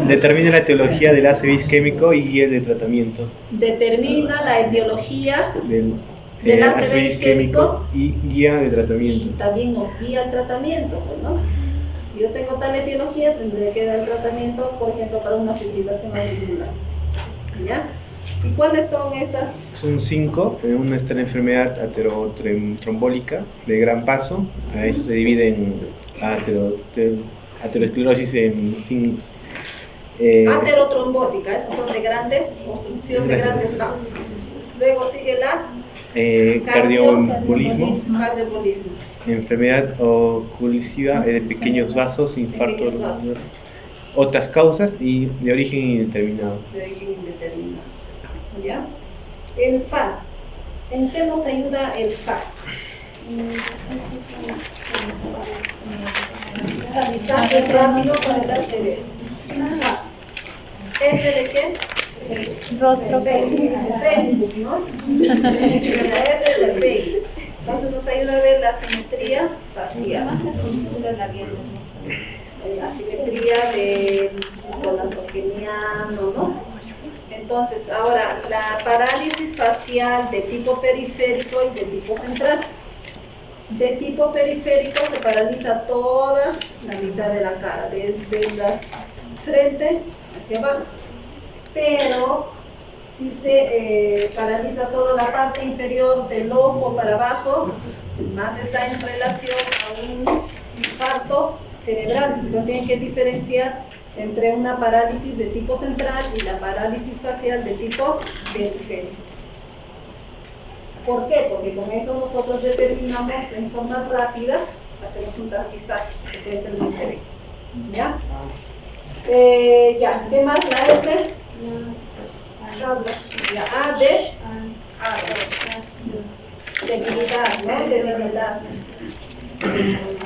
Determina la etiología del ACV isquémico y guía de tratamiento. Determina la etiología del ACV isquémico y guía de y tratamiento. también nos guía el tratamiento, pues, ¿no? Si yo tengo tal etiología, tendré que dar tratamiento, por ejemplo, para una fibrilación auricular. ¿Ya? ¿Y cuáles son esas? Son 5. Una está la enfermedad aterotrombólica de gran paso. A eso se divide en aterosclerosis en 5. Aterotrombótica, esos son de grandes, obstrucción de grandes vasos. Luego sigue la cardioembolismo. Cardioembolismo. Enfermedad oclusiva de pequeños vasos, infarto. Pequeños vasos. Otras causas y de origen indeterminado. De origen indeterminado. ¿Ya? El FAST. ¿En qué nos ayuda el FAST? Avisaje rápido para el ACV. FAST. ¿F de qué? Rostro. Facebook, ¿no? La F de face. Entonces nos ayuda a ver la simetría facial. La simetría del nasogeniano, ¿no? Entonces, ahora, la parálisis facial de tipo periférico y de tipo central. De tipo periférico se paraliza toda la mitad de la cara, desde la frente hacia abajo. Pero si se paraliza solo la parte inferior del ojo para abajo, más está en relación a un infarto cerebral. Entonces tienen que diferenciar entre una parálisis de tipo central y la parálisis facial de tipo periférico. ¿Por qué? Porque con eso nosotros determinamos en forma rápida, hacemos un tamizaje, que puede ser muy severo. ¿Ya? ¿Qué más? La S. La A de debilidad, ¿no? Debilidad.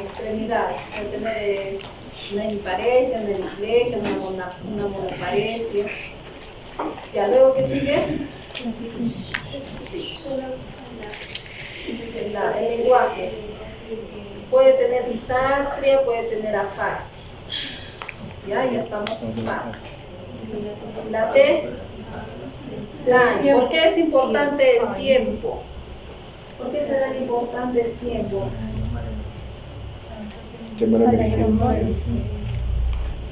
Extremidades. Puede tener una hemiparesia, una hemiplegia, una monoparesia. Ya, luego que sigue. El lenguaje. Puede tener disartria, puede tener afasia. Ya estamos en fase. La T. Time. ¿Por qué es importante el tiempo? ¿Por qué será importante el tiempo?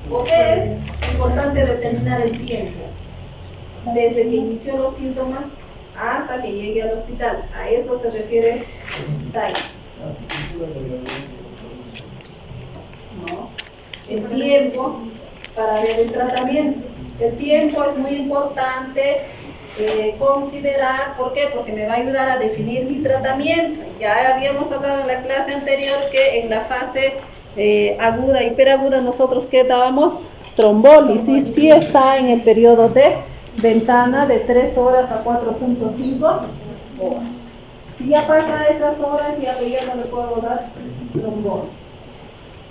¿Por qué es importante determinar el tiempo? Desde que inició los síntomas hasta que llegue al hospital. A eso se refiere time. ¿No? El tiempo para ver el tratamiento. El tiempo es muy importante considerar. ¿Por qué? Porque me va a ayudar a definir mi tratamiento. Ya habíamos hablado en la clase anterior que en la fase aguda, hiperaguda, nosotros ¿qué dábamos? Trombólisis. Sí está en el periodo de ventana de 3 horas a 4.5 horas. Si ya pasa esas horas, ya no le puedo dar trombólisis.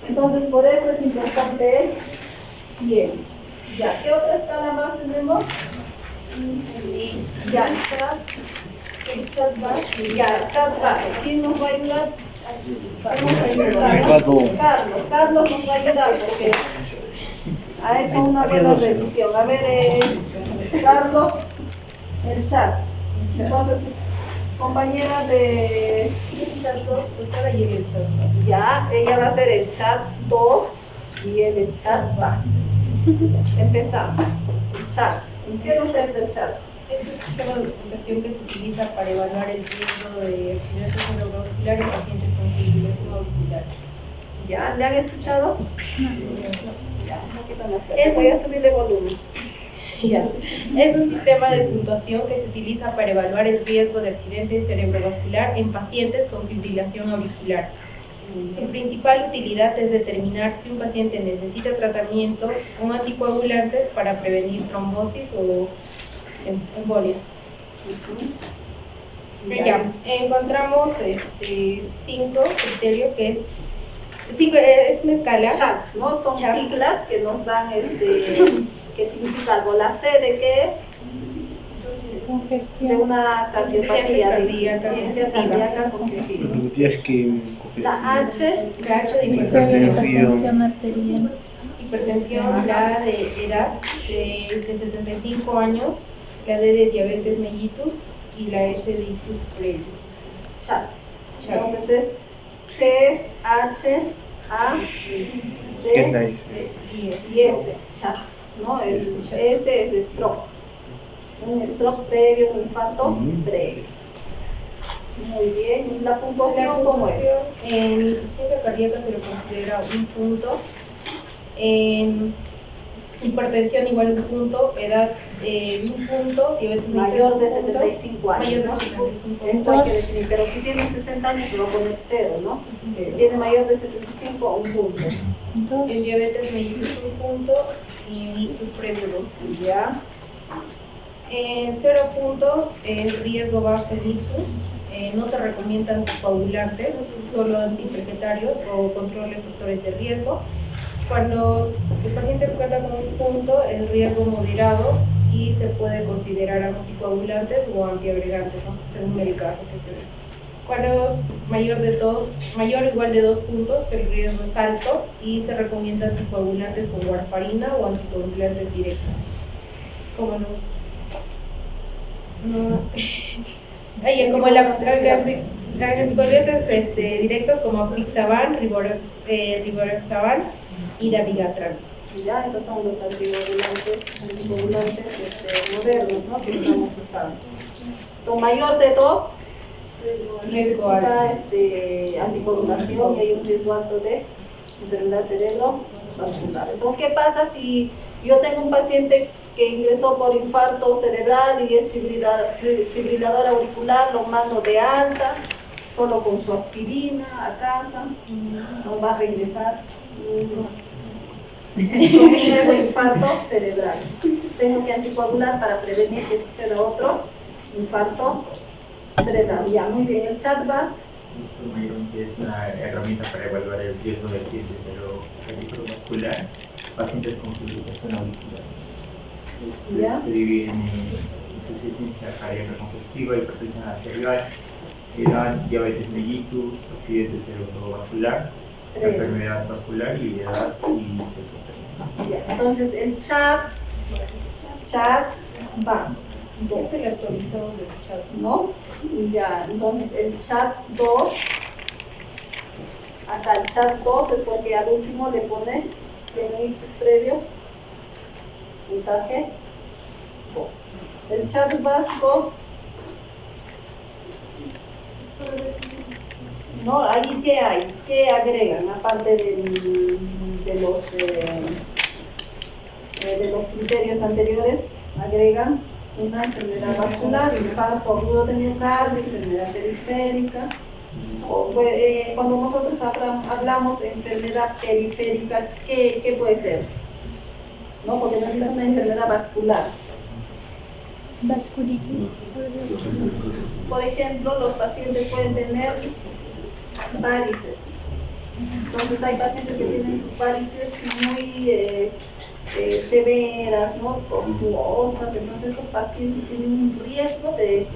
Entonces, por eso es importante el tiempo. Ya, ¿qué otra escala más tenemos? Ya, el chat bus. ¿Quién nos va a ayudar? Carlos nos va a ayudar porque ha hecho una buena revisión. A ver, Carlos, el chat. Entonces, compañera de chat 2, ya, ella va a hacer el chat 2 y el chat base. Empezamos. El chat. ¿En qué nos entra el chat? Es un sistema de computación que se utiliza para evaluar el riesgo de accidente cerebrovascular en pacientes con fibrilación auricular. ¿Ya? ¿Le han escuchado? Ya, un poquito más. Voy a subir de volumen. Ya. Es un sistema de puntuación que se utiliza para evaluar el riesgo de accidente cerebrovascular en pacientes con fibrilación auricular. Su principal utilidad es determinar si un paciente necesita tratamiento con anticoagulantes para prevenir trombosis o embolias. Ya, encontramos 5 criterios que es una escala. Chats, ¿no? Son siglas que nos dan que significa algo. La C de qué es? De una cardiopatía, de insuficiencia cardíaca congestiva. La H de Hipertensión arterial. Hipertensión, la de edad de 75 años, la D de diabetes mellitus y la S de ictus previo. Chats. Entonces es C, H, A, D y S. Chats, ¿no? El S es de stroke. Un stroke previo, un infarto previo. Muy bien. ¿La puntuación cómo es? En insuficiencia cardíaca se lo considera un punto. En hipertensión igual un punto, edad un punto, diabetes mayor de 75 años, mayor ¿no? de 75 Esto hay que definir, pero si tiene 60 años le va a poner 0, ¿no? Sí. Si tiene mayor de 75, un punto. En diabetes mellitus un punto y en ictus previo 2. Ya. En 0 puntos, el riesgo bajo en ictus. No se recomiendan anticoagulantes, solo antiinfeccetarios o control de factores de riesgo. Cuando el paciente cuenta con un punto, el riesgo moderado y se puede considerar anticoagulantes o antiagregantes, ¿no? Según el caso que se ve. Cuando es mayor o igual de 2 puntos, el riesgo es alto y se recomienda anticoagulantes con warfarina o anticoagulantes directos. Como como anticoagulantes directos como Apixaban, Rivaroxaban y Dabigatran. Ya, esos son los anticoagulantes modernos, ¿no? Que estamos usando. Con mayor de 2 necesita anticoagulación y hay un riesgo alto de enfermedad cerebrovascular. Entonces, ¿qué pasa si yo tengo un paciente que ingresó por infarto cerebral y es fibrilador auricular, lo mando de alta, solo con su aspirina a casa, no va a regresar? Tengo infarto cerebral. Tengo que anticoagular para prevenir que suceda otro infarto cerebral. Ya, muy bien. El CHADVAS es una herramienta para evaluar el riesgo de accidente cerebrovascular, pacientes con fibrilación auricular. Se dividen en insuficiencia cardíaca congestiva, hipertensión arterial, edad, diabetes mellitus, accidente cerebrovascular, enfermedad vascular y edad y sexo. Entonces el CHADVAS. Este es el actualizado del chat. ¿No? Ya, entonces el CHADS-2, acá el CHADS-2 es porque al último le pone ictus previo, puntaje 2. El CHADVAS-2, ¿no? Ahí ¿qué hay? ¿Qué agregan? Aparte de los criterios anteriores, agregan una enfermedad vascular, infarto agudo de miocardio, enfermedad periférica. Cuando nosotros hablamos de enfermedad periférica, ¿qué puede ser? ¿No? Porque nos dice una enfermedad vascular. Vasculitis. Por ejemplo, los pacientes pueden tener varices. Entonces hay pacientes que tienen sus varices muy severas, ¿no? Tortuosas. Entonces los pacientes tienen un riesgo de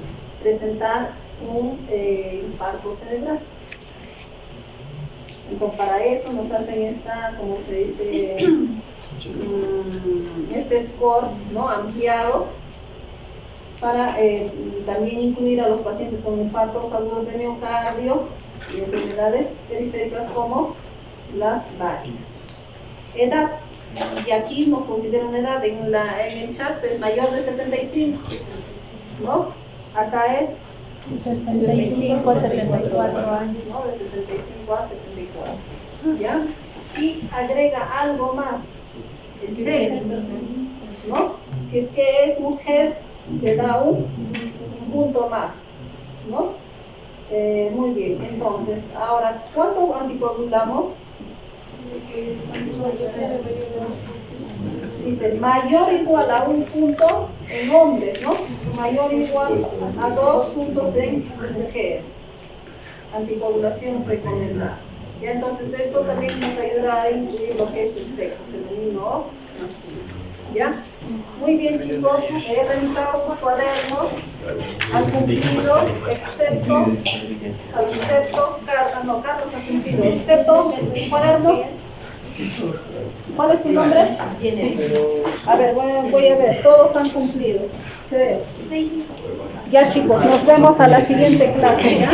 presentar un infarto cerebral. Entonces para eso nos hacen como se dice, este score, ¿no? Ampliado para también incluir a los pacientes con infartos agudos de miocardio y enfermedades periféricas como las varices. Edad, y aquí nos considera una edad, en el chat es mayor de 75, ¿no? Acá es 65 a 74 años. ¿no? De 65 a 74, ¿ya? Y agrega algo más, el sexo, ¿no? Si es que es mujer, le da un punto más, ¿no? Muy bien, entonces, ahora, ¿cuánto anticoagulamos? Dice, mayor o igual a 1 punto en hombres, ¿no? Mayor o igual a 2 puntos en mujeres. Anticoagulación recomendada. Ya, entonces, esto también nos ayuda a incluir lo que es el sexo femenino o masculino. ¿Ya? Muy bien, chicos, he revisado sus cuadernos, han cumplido, excepto Carlos ha cumplido, excepto el cuaderno. ¿Cuál es tu nombre? A ver, voy a ver, todos han cumplido, creo. Ya, chicos, nos vemos a la siguiente clase, ¿ya?